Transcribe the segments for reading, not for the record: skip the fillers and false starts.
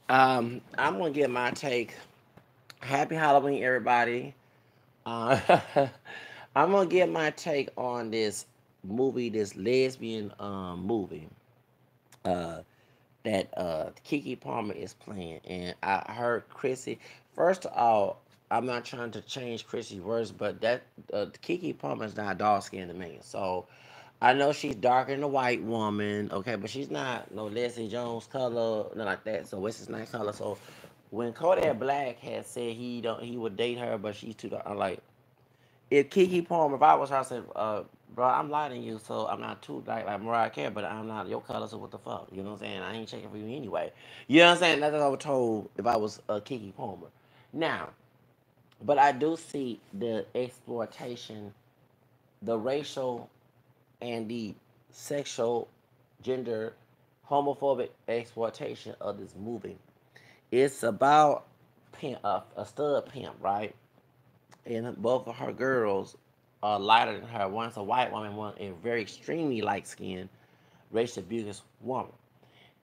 I'm gonna get my take. Happy Halloween, everybody. Uh, I'm gonna get my take on this movie, this lesbian movie uh, that Keke Palmer is playing, and I heard Chrissy. First of all, I'm not trying to change Chrissy's words, but that Keke Palmer is not dark skinned to me, so. I know she's darker than a white woman, okay, but she's not no Leslie Jones color, nothing like that. So Wesley Snipes color. So when Kodak Black had said he would date her, but she's too dark, I'm like, if Keke Palmer, if I was her, I said, bro, I'm lying to you, so I'm not too like Mariah Carey, but I'm not your color, so what the fuck? You know what I'm saying? I ain't checking for you anyway. You know what I'm saying? That's what I was told if I was Keke Palmer. Now, but I do see the exploitation, the racial and the sexual, gender, homophobic exploitation of this movie. It's about a stud pimp, right? And both of her girls are lighter than her. One's a white woman, one a very extremely light skinned, racial abused woman.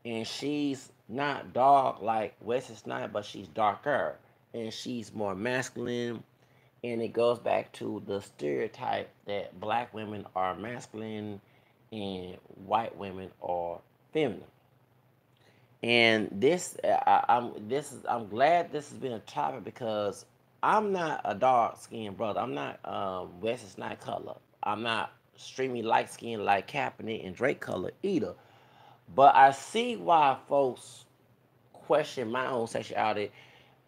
And she's not dark like Wesley Snipes, but she's darker. And she's more masculine. And it goes back to the stereotype that black women are masculine and white women are feminine. And I'm glad this has been a topic because I'm not a dark skinned brother. I'm not Wesley Snipe color. I'm not extremely light skinned like Kaepernick and Drake color either. But I see why folks question my own sexuality,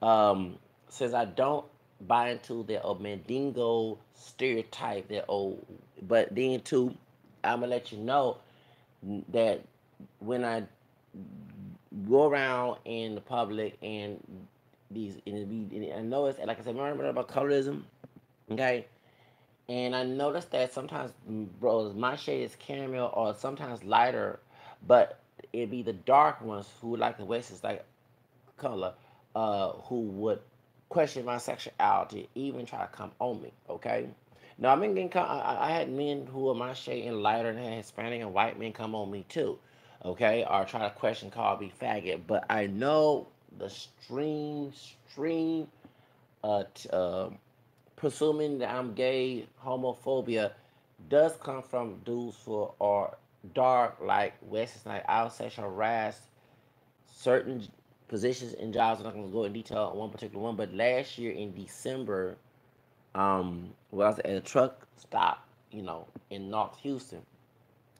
since I don't buy into the Mandingo stereotype that but then too, I'm gonna let you know that when I go around in the public and I know it's like I said, remember about colorism, okay? And I noticed that sometimes, bro, my shade is caramel or sometimes lighter, but it'd be the dark ones who like the West is like color, who would question my sexuality, even try to come on me. Okay. Now I've been getting. I had men who are my shade and lighter and had Hispanic and white men come on me too. Okay, or try to question, call me faggot. But I know the stream, t- presuming that I'm gay, homophobia does come from dudes who are dark, like Wesley Snipes. I'll sexual harass certain positions and jobs. I'm not going to go in detail on one particular one, but last year in December, when I was at a truck stop, in North Houston,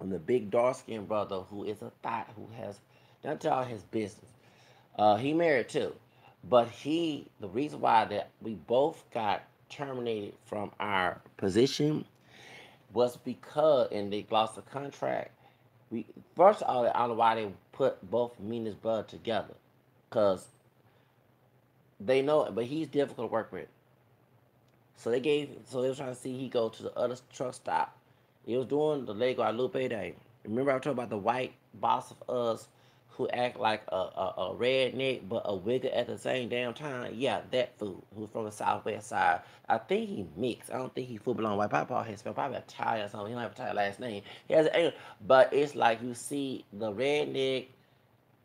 and the big dark skinned brother who is a thought who has not to all his business. He married too, but the reason why that we both got terminated from our position was because, and they lost the contract. We first of all, I don't know why they put both me and his brother together, cause they know, but he's difficult to work with. So they was trying to see he go to the other truck stop. It was during the Lake Guadalupe Day. Remember I was talking about the white boss of us who act like a redneck but a wigger at the same damn time? Yeah, that fool who's from the southwest side. I think he mixed. I don't think he full blown white. Probably his probably a Thai or something. He don't have a Thai last name. He has an, but it's like you see the redneck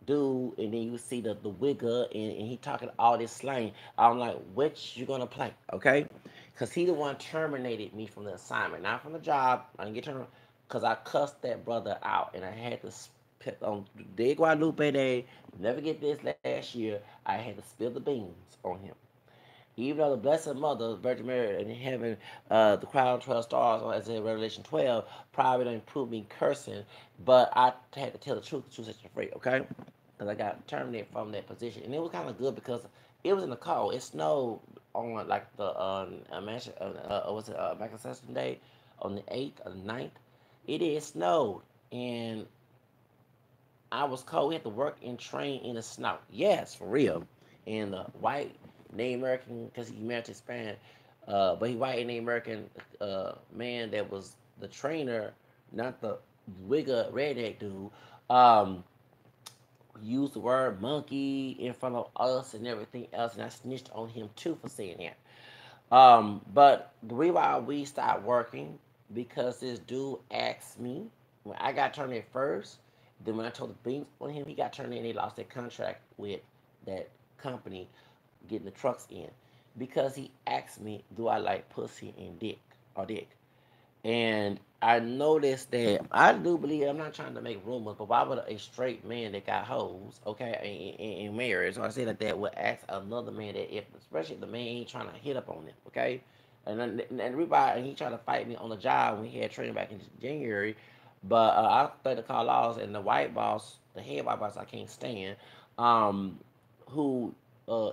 dude, and then you see the wigger, and he talking all this slang. I'm like, which you gonna play, okay? Because he the one terminated me from the assignment, not from the job. I didn't get terminated because I cussed that brother out, and I had to on De Guadalupe Day. Never get this last year. I had to spill the beans on him. Even though the Blessed Mother, Virgin Mary in heaven, the crown of 12 stars, as in Revelation 12, probably don't prove me cursing, but I had to tell the truth set you free, okay? Because I got terminated from that position. And it was kind of good because it was in the cold. It snowed on like the Manifestation Day on the 8th or the 9th. It is snowed. And I was cold. We had to work and train in the snow. Yes, for real. And the white Native American, because he married to Hispanic, but he white Native American man that was the trainer, not the wigger redneck dude, um, used the word monkey in front of us and everything else, and I snitched on him too for saying that. But the reason why we stopped working because this dude asked me when I got terminated first. Then when I told the beans on him, he got terminated. They lost their contract with that company getting the trucks in because he asked me, "Do I like pussy and dick or dick?" And I noticed that I do believe I'm not trying to make rumors, but why would a straight man that got hoes, okay, in marriage, or I say like that, would ask another man that if, especially if the man ain't trying to hit up on it, okay? And everybody, and he tried to fight me on the job when he had training back in January, but I played the call laws, and the white boss, the head white boss, I can't stand, um, who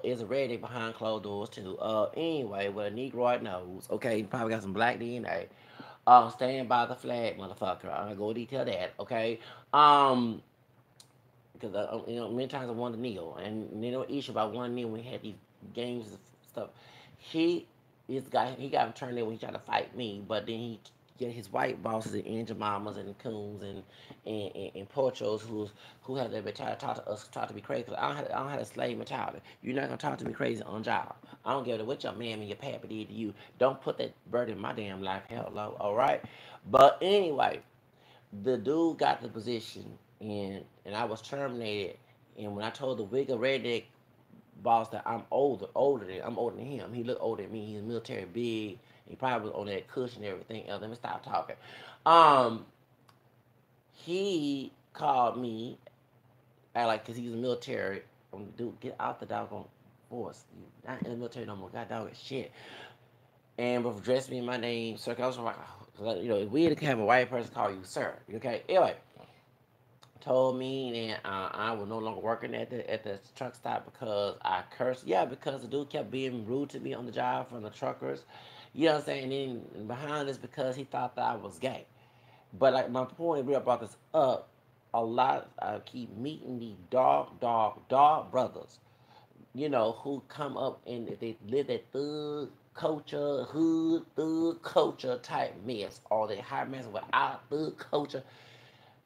is a redneck behind closed doors too. Anyway, with a Negroid nose, okay, he probably got some black DNA. Stand by the flag, motherfucker. I'm gonna go detail that, okay? Um, because many times I wanted to kneel, and no issue about one kneel when we had these games and stuff. He he got him turned in when he tried to fight me, but then he get his white bosses and Angel Mamas and Coons and Porchos who have that mentality talk to us, talk to me crazy. Cause I don't have a slave mentality. You're not gonna talk to me crazy on job. I don't give a what your man and your papa did to you. Don't put that burden in my damn life. Hello, all right. But anyway, the dude got the position, and I was terminated. And when I told the Wigger Redneck boss that I'm older than him. He looked older than me. He's military big. He probably was on that cushion and everything else. Let me stop talking. Um, he called me, like, cause he's in the military. Dude, get out the doggone force. You not in the military no more. God dog shit. And addressed me in my name, sir. I was like, it's weird to have a white person call you sir. Okay. Anyway, told me that I was no longer working at the truck stop because I cursed. Yeah, because the dude kept being rude to me on the job from the truckers. You know what I'm saying? And then behind this because he thought that I was gay. But like my point, we brought this up. A lot. I keep meeting these dog brothers. Who come up and they live that thug culture type mess, or they high mess without thug culture.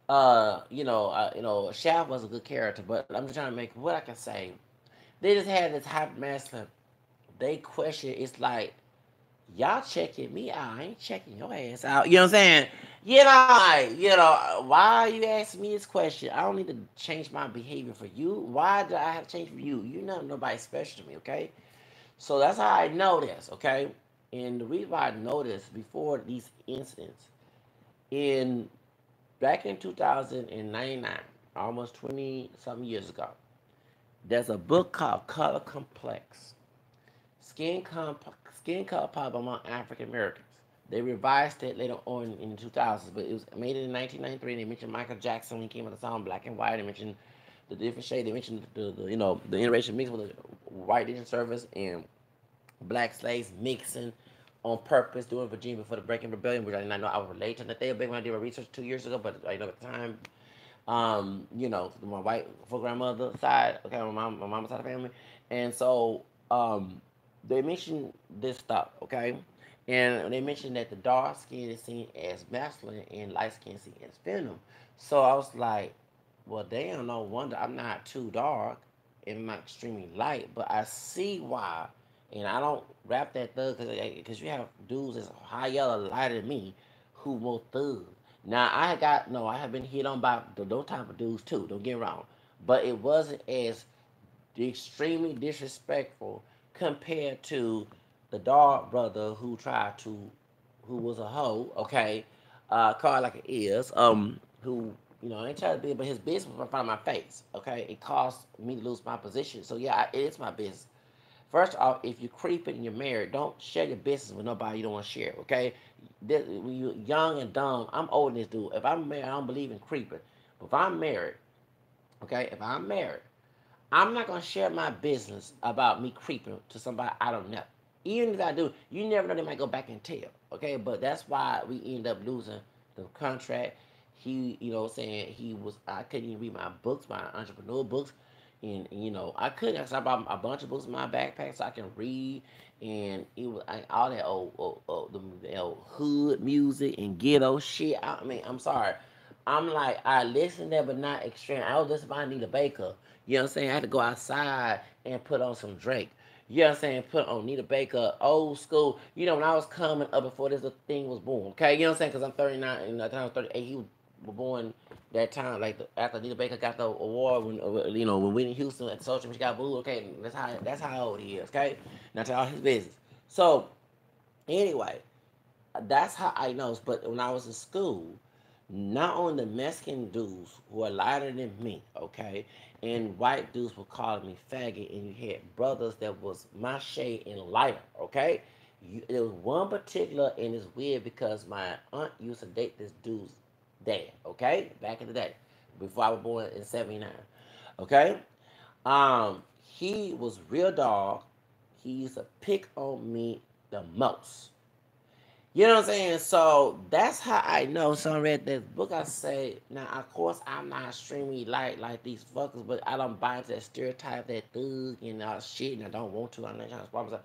Shaft was a good character, but I'm just trying to make what I can say. They just had this hyper masculine. They question. It's like y'all checking me out. I ain't checking your ass out. You know what I'm saying? Why you asking me this question? I don't need to change my behavior for you. Why do I have to change for you? You're not nobody special to me, okay? So that's how I know this, okay? And the reason why I know this before these incidents, in back in 2099, almost 20 something years ago, there's a book called Color Complex. Skin, Skin Color Problem among African Americans. They revised it later on in the 2000s, but it was made in 1993. And they mentioned Michael Jackson when he came out of the song Black and White. They mentioned the different shade. They mentioned the interracial mix with the white Indian service and black slaves mixing on purpose during Virginia for the Breaking Rebellion, which I did not know I would relate to. That they big when I did my research 2 years ago, but I know at the time, my white for grandmother side, okay, my mama's side of the family, and so they mentioned this stuff, okay, and they mentioned that the dark skin is seen as masculine and light skin is seen as feminine. So I was like, well, damn, no wonder I'm not too dark and I'm not extremely light, but I see why. And I don't rap that thug because you have dudes that's high yellow lighter than me who more thug. Now I got no, I have been hit on by those type of dudes too. Don't get me wrong, but it wasn't as extremely disrespectful compared to the dog brother who was a hoe. Okay, called like it is. Who I ain't trying to be, but his business was in front of my face. Okay, it caused me to lose my position. So yeah, it is my business. First off, if you're creeping and you're married, don't share your business with nobody you don't want to share, okay? When you're young and dumb, I'm older than this dude. If I'm married, I don't believe in creeping. But if I'm married, okay, if I'm married, I'm not going to share my business about me creeping to somebody I don't know. Even if I do, you never know, they might go back and tell, okay? But that's why we end up losing the contract. I couldn't even read my books, my entrepreneur books. And I couldn't, because I brought a bunch of books in my backpack so I can read. And it was all that the old hood music and ghetto shit. I mean, I'm sorry. I'm like, I listen there, but not extreme. I was listening to Anita Baker. You know what I'm saying? I had to go outside and put on some Drake. You know what I'm saying? Put on Nita Baker, old school. When I was coming up before this thing was born. Okay, you know what I'm saying? Because I'm 39, and at the time I was 38, were born that time, like after Anita Baker got the award when when Whitney Houston at the social, she got booed. Okay, that's how old he is. Okay, now to all his business. So anyway, that's how I know. But when I was in school, not only the Mexican dudes who are lighter than me, okay, and white dudes were calling me faggot, and you had brothers that was my shade and lighter, okay. There was one particular, and it's weird because my aunt used to date this dude's dad, okay, back in the day, before I was born in '79, okay. He was real dog. He used to pick on me the most. You know what I'm saying? So that's how I know. So I read this book. I say, now of course I'm not extremely like these fuckers, but I don't buy into that stereotype, that thug and all shit, and I don't want to. I'm not trying to sponsor.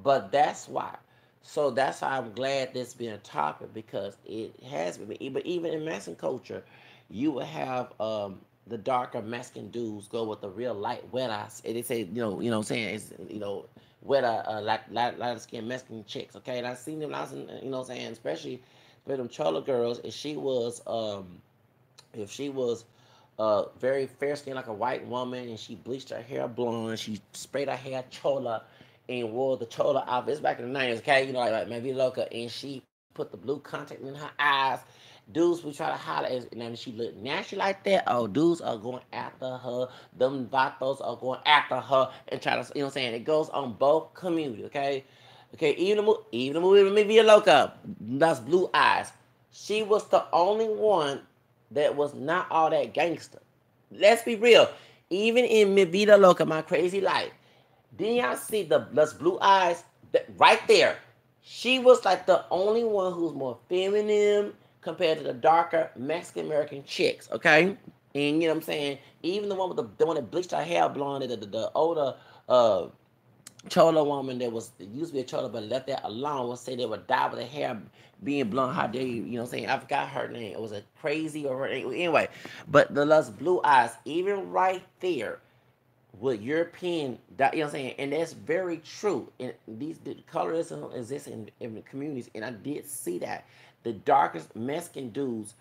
But that's why. So that's why I'm glad this being a topic because it has been. But even in Mexican culture, you will have the darker Mexican dudes go with the real light wet eyes. And they say, what I'm saying, it's wet light skin Mexican chicks. Okay, and I seen them when I was in, what I'm saying, especially with them chola girls. If she was very fair skinned like a white woman, and she bleached her hair blonde, she sprayed her hair chola, and wore the chola outfit. It's back in the 90s, okay? Like maybe loca, and she put the blue contact in her eyes. Dudes we try to holler at, and she look natural like that. Oh, dudes are going after her. Them vatos are going after her and try to, what I'm saying? It goes on both communities, okay? Okay, even the movie with Maybe a Loca, that's Blue Eyes. She was the only one that was not all that gangster. Let's be real. Even in Mi Vida Loca, My Crazy Life, didn't y'all see the Blue Eyes right there? She was like the only one who was more feminine compared to the darker Mexican American chicks, okay? And you know what I'm saying? Even the one with the one that bleached her hair blonde, the older uh Chola woman that was used to be a Chola but left that alone would say they would die with her hair being blonde. How dare you? You know what I'm saying? I forgot her name. It was a crazy or anyway. But the lust blue eyes, even right there with European, you know what I'm saying? And that's very true. And these the colorism exists in the communities, and I did see that. The darkest Mexican dudes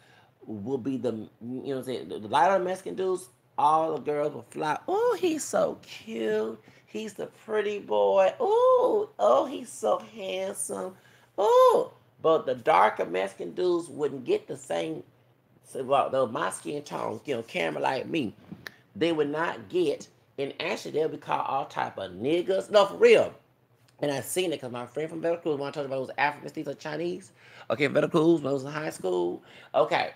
will be what I'm saying, the lighter Mexican dudes, all the girls will fly. Oh, he's so cute. He's the pretty boy. Oh, he's so handsome. Oh, but the darker Mexican dudes wouldn't get the same. So, well, though my skin tone, camera like me, they would not get, and actually they'll be called all type of niggas. No, for real. And I seen it because my friend from Veracruz, when I told you about it was African, these are Chinese. Okay, Veracruz, when I was in high school. Okay.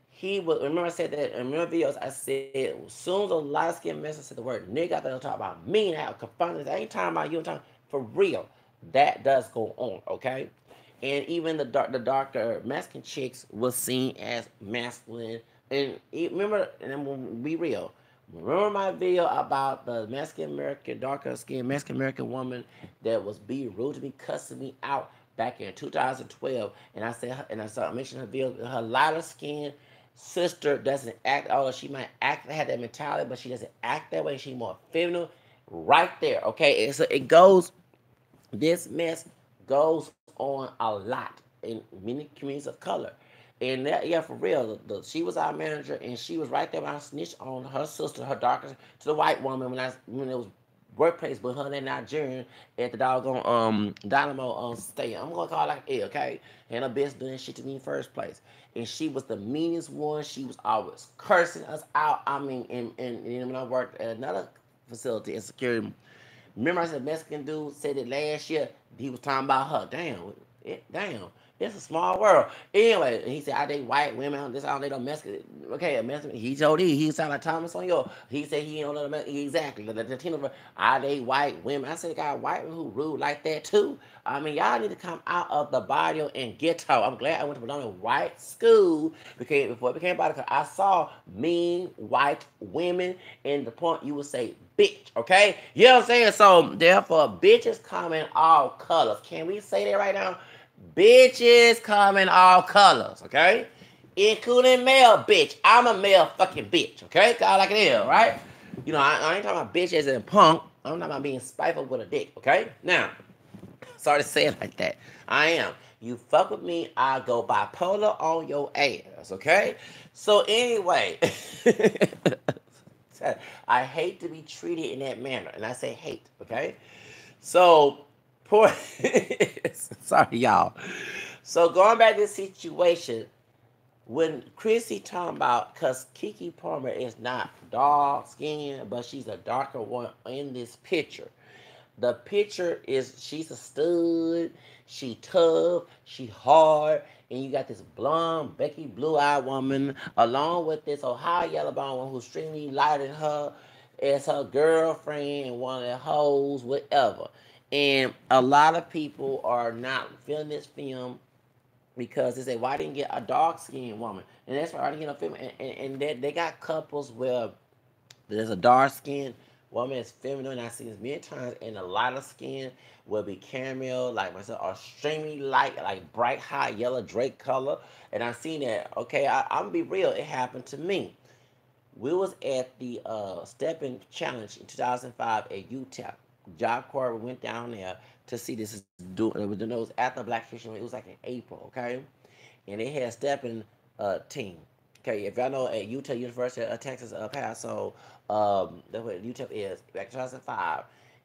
He was, remember I said that in my videos, I said, as soon as a light skinned man said the word nigga, I thought they were talking about me and I confronted this. I ain't talking about you, I'm talking for real. That does go on, okay? And even the darker Mexican chicks was seen as masculine. And remember, and then we'll be real. Remember my video about the Mexican American, darker skinned Mexican American woman that was being rude to me, cussing me out back in 2012. And I said, and I saw, I mentioned her video, her lighter skin sister doesn't act, although she might act, have that mentality, but she doesn't act that way. She's more feminine. Right there, okay? So it goes, this mess goes on a lot in many communities of color. And that, yeah, for real, she was our manager, and she was right there when I snitched on her sister, her darker, to the white woman when it was workplace, but her and Nigerian at the doggone Dynamo stay. I'm gonna call it like it, okay? And her bitch doing shit to me in first place. And she was the meanest one. She was always cursing us out. I mean, and when I worked at another facility in security, remember I said Mexican dude said it last year. He was talking about her. Damn. It's a small world. Anyway, he said I date white women. This all they don't Mexican. Okay, a Mexican. He told he sound like Thomas on your. He said he ain't know exactly the Latino. I date white women. I said got white women who rude like that too. I mean, y'all need to come out of the barrio and ghetto. I'm glad I went to a white school because before it became body, because I saw mean white women. And the point you would say bitch, okay? You know what I'm saying? So therefore, bitches come in all colors. Can we say that right now? Bitches come in all colors, okay? Including male bitch. I'm a male fucking bitch, okay? Call it like it is, right? I ain't talking about bitch as in punk. I'm talking about being spiteful with a dick, okay? Now, sorry to say it like that. I am. You fuck with me, I go bipolar on your ass, okay? So anyway, I hate to be treated in that manner, and I say hate, okay? So poor, sorry y'all. So going back to the situation, when Chrissy talking about, cause Keke Palmer is not dark skinned, but she's a darker one in this picture. The picture is she's a stud, she tough, she hard, and you got this blonde, Becky blue eyed woman along with this Ohio yellow bone one who's extremely lighter than her as her girlfriend and one of the hoes, whatever. And a lot of people are not feeling this film because they say, why didn't get a dark skinned woman? And that's why I didn't get a film. And they got couples where there's a dark skinned woman that's feminine, and I've seen this many times, and a lighter skin will be caramel, like myself, or extremely light, like bright, hot yellow Drake color. And I've seen that. Okay, I'm gonna be real. It happened to me. We was at the Stepping Challenge in 2005 at UTEP. Job Corps went down there to see this. It was after Black History Month. It was like in April, okay? And they had Stepping team. Okay, if y'all know at Utah University of Texas, El Paso, that's what UTEP is, back in 2005.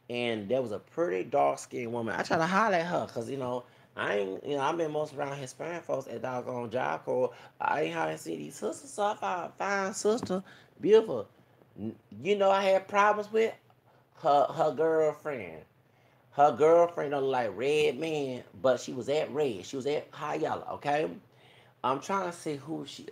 And there was a pretty dark skinned woman. I tried to holler at her because, I ain't, I've been most around Hispanic folks at doggone Job Corps. I ain't how to see these sisters, so I found a fine sister, beautiful. I had problems with her girlfriend. Her girlfriend don't like red man, but she was at red. She was at high yellow, okay? I'm trying to see who she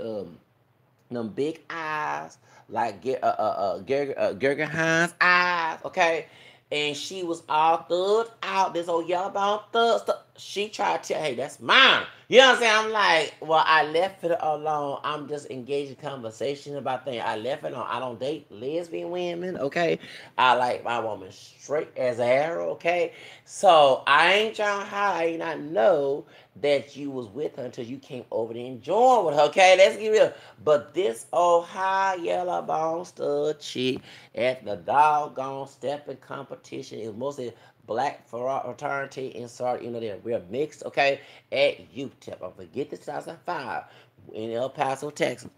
them big eyes, like Gerger Hines eyes, okay? And she was all thugged out, this old yellow bone thug stuff. She tried to tell, hey, that's mine. You know what I'm saying? I'm like, well, I left it alone. I'm just engaged in conversation about things. I left it alone. I don't date lesbian women, okay? I like my woman straight as an arrow, okay? So I ain't trying to hide. I not know that you was with her until you came over there and joined with her, okay? Let's get real. But this old high yellow bone stud chick at the doggone stepping competition is mostly black fraternity and sorry, they're mixed, okay, at UTEP. I forget this 2005 in El Paso, Texas.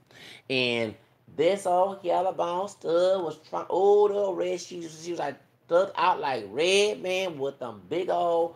And this old yellow bone stud was trying, oh, the red, she was like stuck out like red man with them big old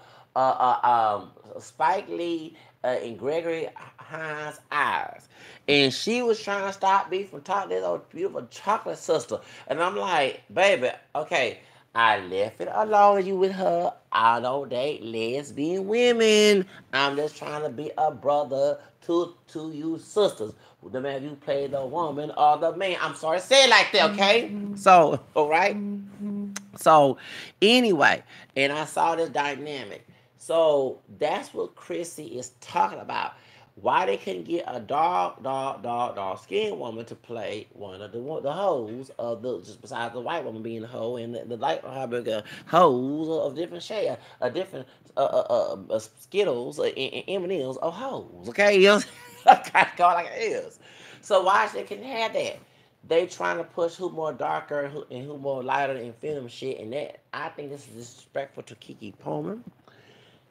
Spike Lee and Gregory Hines eyes. And she was trying to stop me from talking to this old beautiful chocolate sister. And I'm like, baby, okay, I left it alone you with her. I don't date lesbian women. I'm just trying to be a brother to you sisters. The man you play the woman or the man. I'm sorry, say it like that, okay? So, all right. So, anyway, and I saw this dynamic. So that's what Chrissy is talking about. Why they couldn't get a dark skinned woman to play one of the hoes of the just besides the white woman being the hoe and the light hoes of different shade, different Skittles and M&M's of hoes. Okay, you know, I kind of call it like it is. So why they couldn't have that? They trying to push who more darker and who more lighter and film shit, and that I think this is disrespectful to Keke Palmer.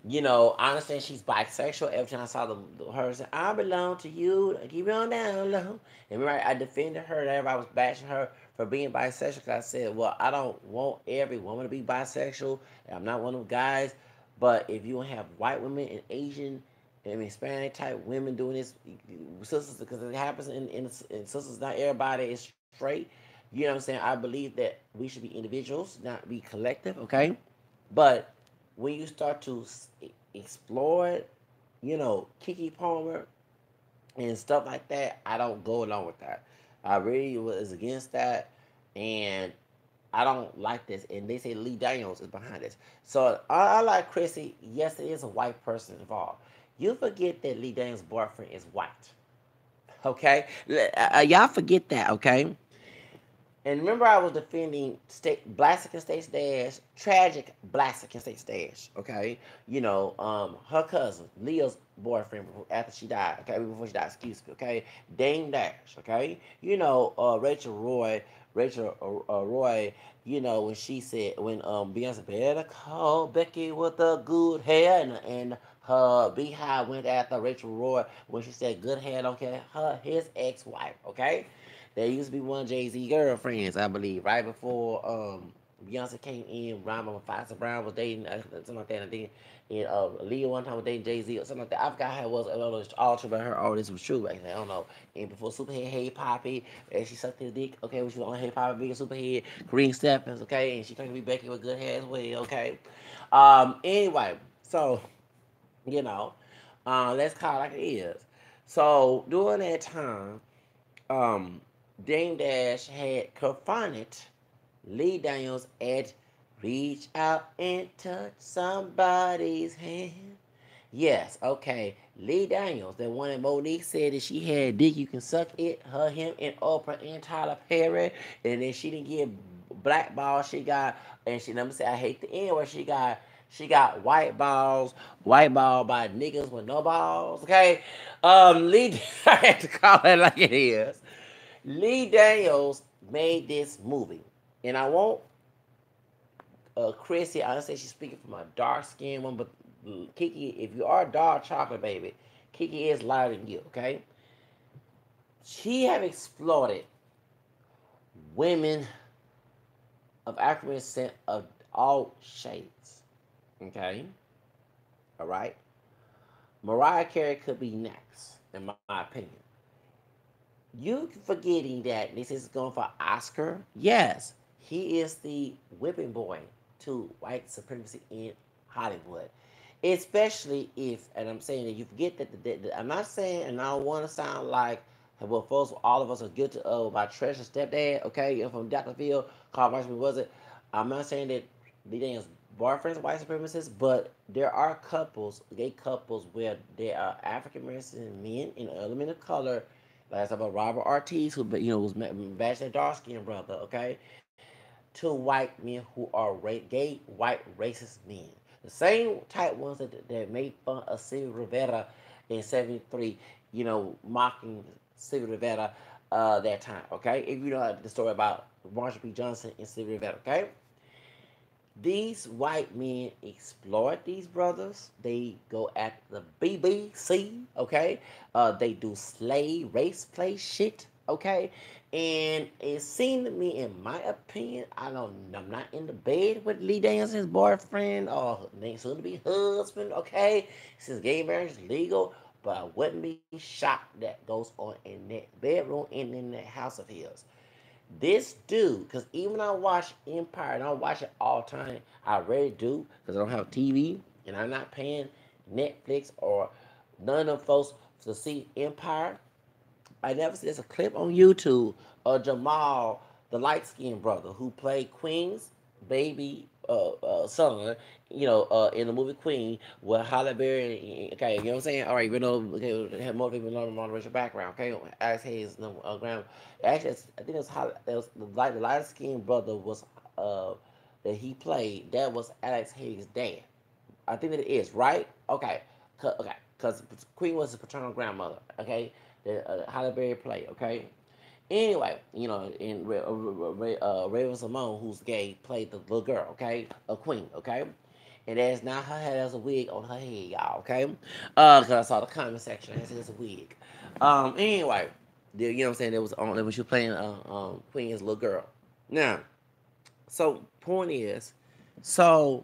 I understand she's bisexual. Every time I saw her say, I belong to you, keep it on down low. And right, I defended her, and everybody was bashing her for being bisexual. Because I said, well, I don't want every woman to be bisexual. I'm not one of those guys. But if you have white women and Asian and Hispanic type women doing this, sisters, because it happens in sisters, not everybody is straight. You know what I'm saying? I believe that we should be individuals, not be collective, okay? But when you start to explore, Keke Palmer and stuff like that, I don't go along with that. I really was against that, and I don't like this. And they say Lee Daniels is behind this. So I like Chrissy. Yes, it is a white person involved. You forget that Lee Daniels' boyfriend is white. Okay, y'all forget that. Okay, and remember, I was defending Blassic and State Dash, tragic Blassic and State Dash. Okay, her cousin Leah's boyfriend after she died. Okay, before she died, excuse me. Okay, Dame Dash. Okay, Rachel Roy. When she said when Beyonce better call Becky with the good hair and Her beehive went after Rachel Roy when she said good hair don't care. His ex-wife, okay? There used to be one Jay-Z girlfriends, I believe, right before Beyonce came in. Rhyme Foster Brown was dating something like that. I think and Leah one time was dating Jay-Z or something like that. I forgot how it was. I don't know it's all true about her. All this was true back then. I don't know. And before Superhead, Hey Poppy, and she sucked his dick. Okay, when she was on Hey Poppy, being Superhead, Green Steppins. Okay, and she claimed to be Becky with good hair as well. Okay. Anyway, so you know, let's call it like it is. So during that time, um, Dame Dash had confronted Lee Daniels at Reach Out and Touch Somebody's Hand. Yes, okay. Lee Daniels, the one that Monique said that she had dick, you can suck it, her, him, and Oprah and Tyler Perry, and then she didn't get blackball. She got, and she let me say I hate the end where she got white ball by niggas with no balls. Okay, Lee, I had to call it like it is. Lee Daniels made this movie, and I want Chrissy. I say she's speaking from a dark skinned one, but Keke, if you are dark chocolate baby, Keke is lighter than you. Okay, she have exploited women of African descent of all shades. Okay, all right. Mariah Carey could be next, in my opinion. You forgetting that this is going for Oscar? Yes, he is the whipping boy to white supremacy in Hollywood. Especially if, and I'm saying that you forget that I'm not saying, and I don't want to sound like well, folks, all of us are guilty of my treasure stepdad. Okay, if from Dr. Phil, Carl Weissman was it? I'm not saying that Lee Daniels' boyfriends are white supremacists, but there are couples, gay couples, where there are African American men and other men of color. Last time about Robert Ortiz, who was matched that dark skinned brother. Okay, to white men who are gay white racist men. The same type ones that made fun of Silvio Rivera in '73, mocking Silvio Rivera that time. Okay, if you know the story about Marshall P. Johnson and Silvio Rivera. Okay, these white men exploit these brothers. They go at the BBC, okay? They do slave race play shit, okay? And it seemed to me, in my opinion, I'm not in the bed with Lee Daniels' boyfriend or soon to be husband, okay? Since gay marriage is legal, but I wouldn't be shocked that goes on in that bedroom and in that house of his. This dude, because even I watch Empire, and I watch it all the time. I really do, because I don't have TV, and I'm not paying Netflix or none of them folks to see Empire. I never see there's a clip on YouTube of Jamal, the light skinned brother who played Queen's baby son, in the movie Queen with Halle Berry. Okay, you know what I'm saying? All right, okay, have more people learn more racial background. Okay, Alex Hayes, no, grandma. Actually, I think it was the light skinned brother was that he played. That was Alex Hayes' dad. I think that it is right. Okay, okay, because Queen was his paternal grandmother. Okay, that Halle Berry played. Okay. Anyway, in Raven Simone, who's gay, played the little girl. Okay, a queen. Okay. And that's not her head as a wig on her head, y'all. Okay, because I saw the comment section. I said it's a wig. Anyway, you know what I'm saying? It was on when she was playing Queen as a little girl. Now, so point is, so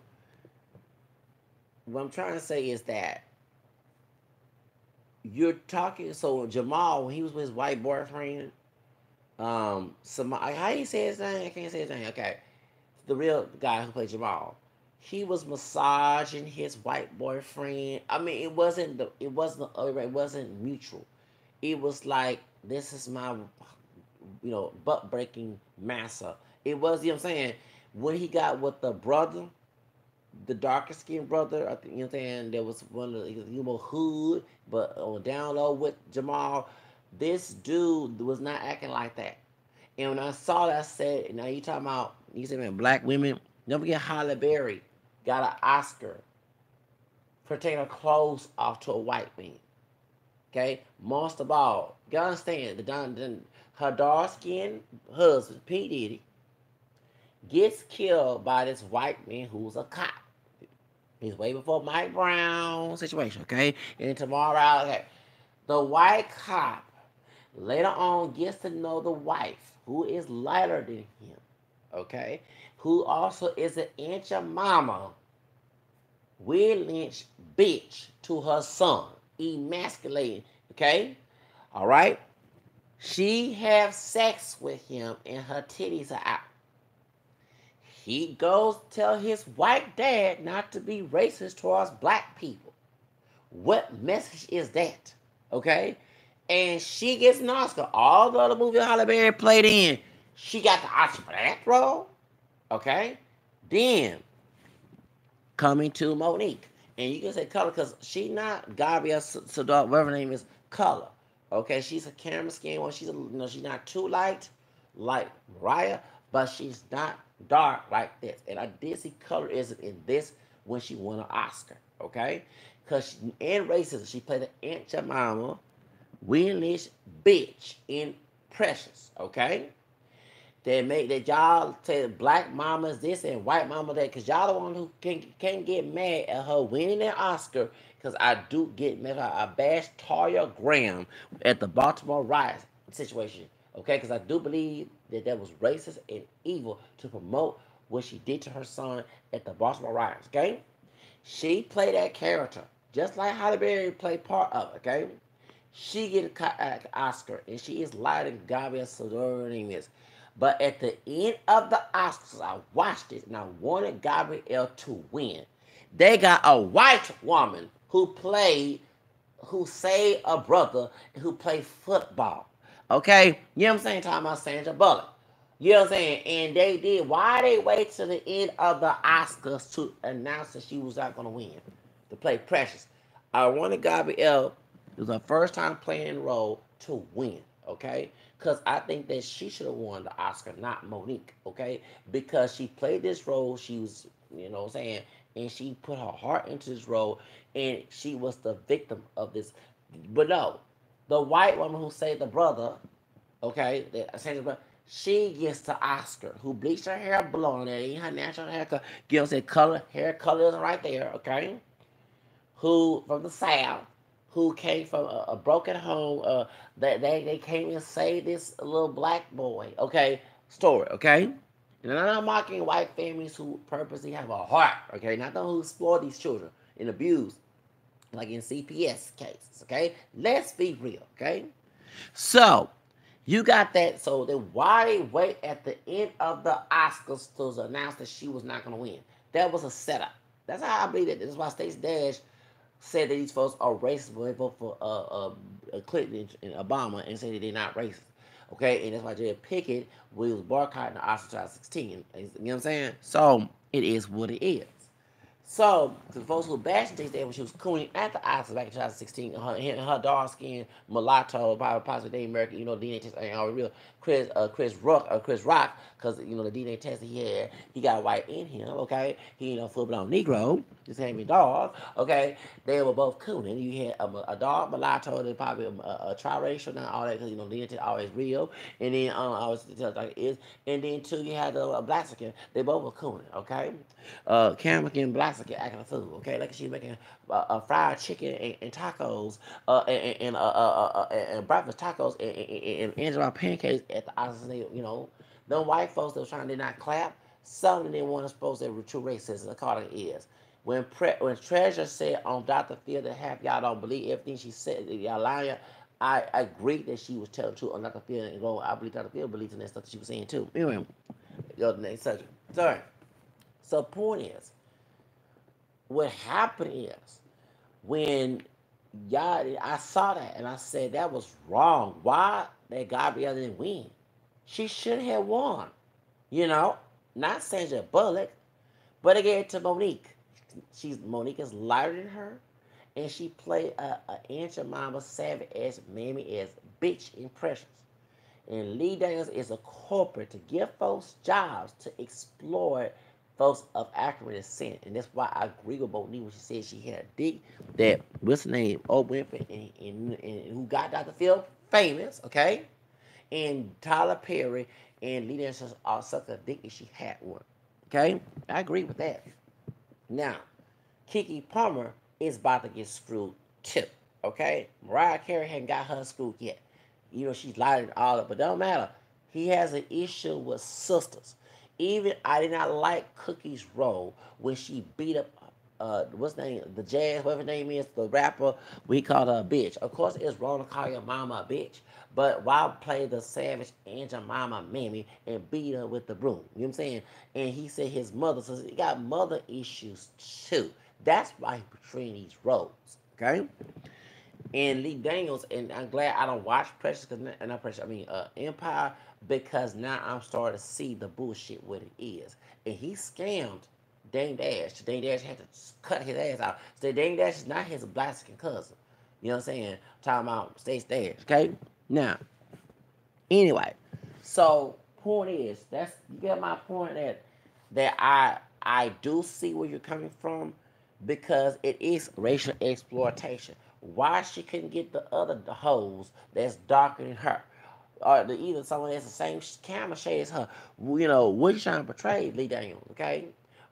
what I'm trying to say is that you're talking. So Jamal, when he was with his white boyfriend, how you say his name? I can't say his name. Okay, the real guy who played Jamal. He was massaging his white boyfriend. I mean, it wasn't mutual. It was like, this is my, butt breaking massa. It was, you know what I'm saying? When he got with the brother, the darker skinned brother, I think, you know what I'm saying, there was one of the, hood, but on down low with Jamal, this dude was not acting like that. And when I saw that, I said, now you said, man, black women, don't forget Halle Berry got an Oscar for taking her clothes off to a white man. Okay? Most of all, you gotta understand, her dark skinned husband, P. Diddy, gets killed by this white man who's a cop. He's way before Mike Brown situation, okay? And tomorrow, okay. The white cop later on gets to know the wife, who is lighter than him, okay? Who also is an inch of mama, Will Lynch bitch to her son, emasculating, okay? All right? She have sex with him and her titties are out. He goes tell his white dad not to be racist towards black people. What message is that? Okay? And she gets an Oscar. All the other movies Halle Berry played in, she got the Oscar for that role. Okay? Then, coming to Monique. And you can say color because she not Gabrielle Sador, whatever her name is, color. Okay? She's a camera skin one. She's not too light like Mariah, but she's not dark like this. And I did see colorism in this when she won an Oscar. Okay? Because in racism, she played an Aunt Jemima, Winlish bitch in Precious. Okay? They make that y'all say black mama's this and white mama that, because y'all the one who can get mad at her winning an Oscar. Because I do get mad. I bashed Toya Graham at the Baltimore riots situation. Okay, because I do believe that that was racist and evil to promote what she did to her son at the Baltimore riots. Okay, she played that character just like Halle Berry played part of it. Okay, she get an Oscar, and she is lighter than Gabrielle Sodor is. But at the end of the Oscars, I watched it, and I wanted Gabrielle to win. They got a white woman who saved a brother, who played football. Okay? You know what I'm saying? Talking about Sandra Bullock. You know what I'm saying? And they did. Why they wait till the end of the Oscars to announce that she was not going to win? To play Precious. I wanted Gabrielle, it was her first time playing the role, to win. Okay? Because I think that she should have won the Oscar, not Monique. Okay? Because she played this role. She was, you know what I'm saying? And she put her heart into this role. And she was the victim of this. But no, the white woman who saved the brother, okay, she gets the Oscar. Who bleached her hair blonde? That ain't her natural haircut. Gives it color. Hair color is right there. Okay. Who from the South? Who came from a broken home? That they came and saved this little black boy. Okay. Story. Okay. And I'm not mocking white families who purposely have a heart. Okay. Not those who exploit these children and abuse, like in CPS cases. Okay. Let's be real. Okay. So, you got that. So then why wait at the end of the Oscars to announce that she was not going to win? That was a setup. That's how I believe it. That's why Stacey Dash said that these folks are racist when they vote for Clinton and Obama and say that they're not racist. Okay, and that's why Jay Pickett was boycotting the Oscars 2016. You know what I'm saying? So it is what it is. So, the folks who bashed Stacey Dash when she was cooning at the Oscars back in 2016, her dark skin mulatto, possibly Native American, DNA test ain't already real. Chris Rock, because the DNA test he had, he got white in him. Okay, he full blown Negro, just ain't me dog. Okay, they were both cooning. You had a dog mulatto, they probably a triracial, not all that, because DNA test always real. And then I was tell like it is. And then two, you had a black skin. They both were cooning. Okay, Cameron Blassica acting a fool, okay? Like she's making fried chicken and tacos, and breakfast tacos and Angela pancakes at the Oscars. Them white folks that was trying to not clap, some of them weren't supposed to be true racists, according to is. When Treasure said on Dr. Phil that half y'all don't believe everything she said, y'all lying, I agree that she was telling the truth on Dr. Phil, and I believe Dr. Phil believes in that stuff that she was saying too. Anyway, go to the next subject. Sorry. So point is, what happened is when I saw that and I said that was wrong. Why that Gabrielle didn't win? She should have won. Not Sandra Bullock, but I gave it to Monique. Monique is lighter than her, and she played a Aunt Jemima savage as mammy as bitch in Precious. And Lee Daniels is a corporate to give folks jobs to exploit folks of African descent. And that's why I agree with Monique when she said she had a dick that, what's her name, Oprah Winfrey, and who got Dr. Phil famous, okay? And Tyler Perry and Lee Daniels all sucked a dick if she had one. Okay? I agree with that. Now, Keke Palmer is about to get screwed too. Okay, Mariah Carey hadn't got her screwed yet. You know she's lighting all up, but don't matter. He has an issue with sisters. Even I did not like Cookie's role when she beat up what's the name, the Jazz, whatever her name is, the rapper. We called her a bitch. Of course, it's wrong to call your mama a bitch, but why play the savage and your mama mammy and beat her with the broom? You know what I'm saying? And he said his mother, so he got mother issues too. That's why he's portraying these roles. Okay, and Lee Daniels, and I'm glad I don't watch Precious, cause not Precious, I mean Empire, because now I'm starting to see the bullshit what it is. And he scammed Dame Dash. Dame Dash had to cut his ass out. So Dame Dash is not his black cousin. You know what I'm saying? Talking about Stacey Dash, okay? Now, anyway, so point is, that's you get my point that I do see where you're coming from because it is racial exploitation. Why she couldn't get the other hoes that's darker than her? Or either someone that's the same camera shade as her. You know, what you trying to portray, Lee Daniels, okay?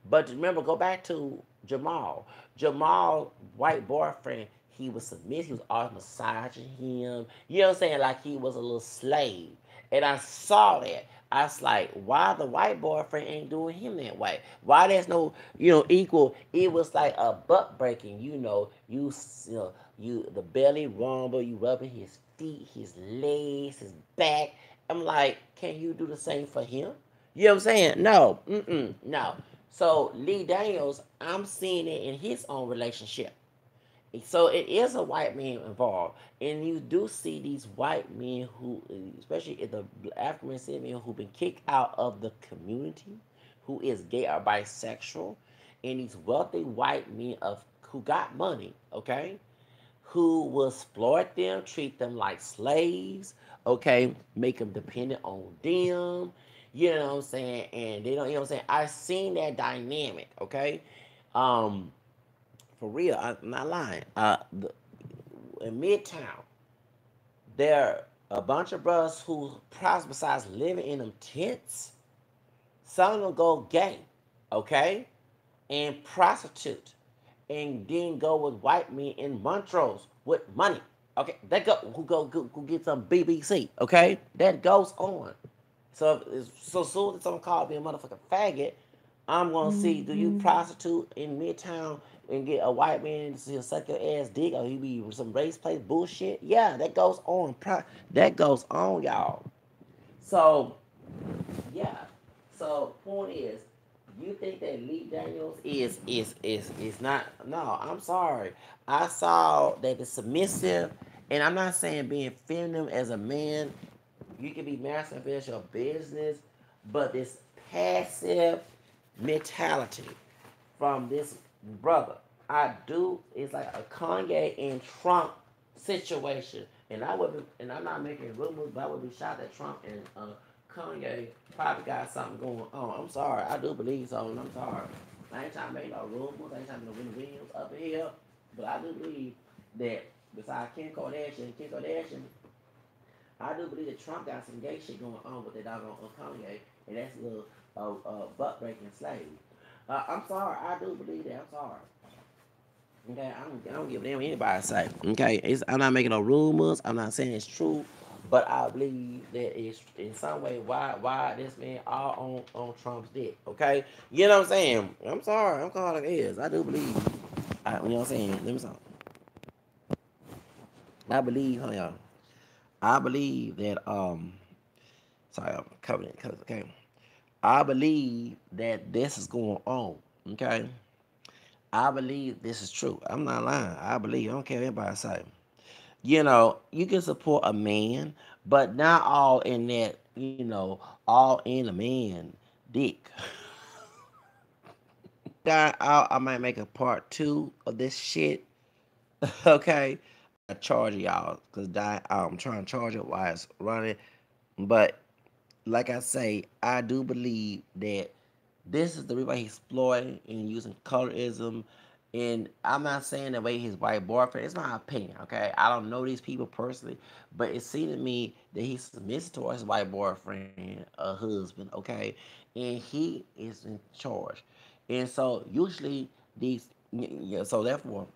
But remember, go back to Jamal. Jamal, white boyfriend, he was submissive. He was always massaging him. You know what I'm saying? Like he was a little slave. And I saw that. I was like, why the white boyfriend ain't doing him that way? Why there's no, equal? It was like a butt breaking. You the belly rumble. You rubbing his feet, his legs, his back. I'm like, can you do the same for him? You know what I'm saying? No, no. So Lee Daniels, I'm seeing it in his own relationship. So it is a white man involved, and you do see these white men who, especially the African American men who've been kicked out of the community, who is gay or bisexual, and these wealthy white men of who got money, okay, who will exploit them, treat them like slaves, okay, make them dependent on them. You know what I'm saying? And they don't, you know what I'm saying? I've seen that dynamic, okay? Um, for real, I'm not lying. In Midtown, there are a bunch of brothers who, besides living in them tents, some of them go gay, okay, and prostitute, and then go with white men in Montrose with money. Okay, that go who get some BBC. Okay, that goes on. So soon as someone calls me a motherfucking faggot, I'm gonna see, do you prostitute in Midtown and get a white man to suck your ass dick, or you be some race place bullshit? Yeah, that goes on. That goes on, y'all. So yeah. So point is, you think that Lee Daniels is not? No, I'm sorry. I saw that it's submissive, and I'm not saying being feminine as a man. You can be masculine if it's your business, but this passive mentality from this brother, I do. It's like a Kanye and Trump situation, and I'm not making rumors, but I would be shocked that Trump and Kanye probably got something going on. I'm sorry, I do believe so, and I'm sorry. I ain't trying to make no rumors, I ain't trying to make no Williams up here, but I do believe that besides Kim Kardashian, I do believe that Trump got some gay shit going on with that doggone Kanye, and that's a little butt breaking slave. I'm sorry, I do believe that. I'm sorry. Okay, I don't give a damn what anybody say. Okay, I'm not making no rumors. I'm not saying it's true, but I believe that it's in some way why this man all on Trump's dick. Okay, you know what I'm saying? I'm sorry. I'm calling it is. I do believe. You know what I'm saying? Let me stop. I believe, huh, y'all? I believe that sorry, I'm covering it. Okay, I believe that this is going on. Okay, I believe this is true. I'm not lying. I believe. I don't care what anybody say. You can support a man, but not all in that, all in a man dick. I might make a part two of this shit. Okay. I charge y'all because I'm trying to charge it while it's running. But like I say, I do believe that this is the reason why he's exploiting and using colorism. And I'm not saying the way his white boyfriend. It's my opinion, okay? I don't know these people personally, but it seemed to me that he's submissive towards his white boyfriend, a husband, okay? And he is in charge. And so usually these Yeah, so therefore,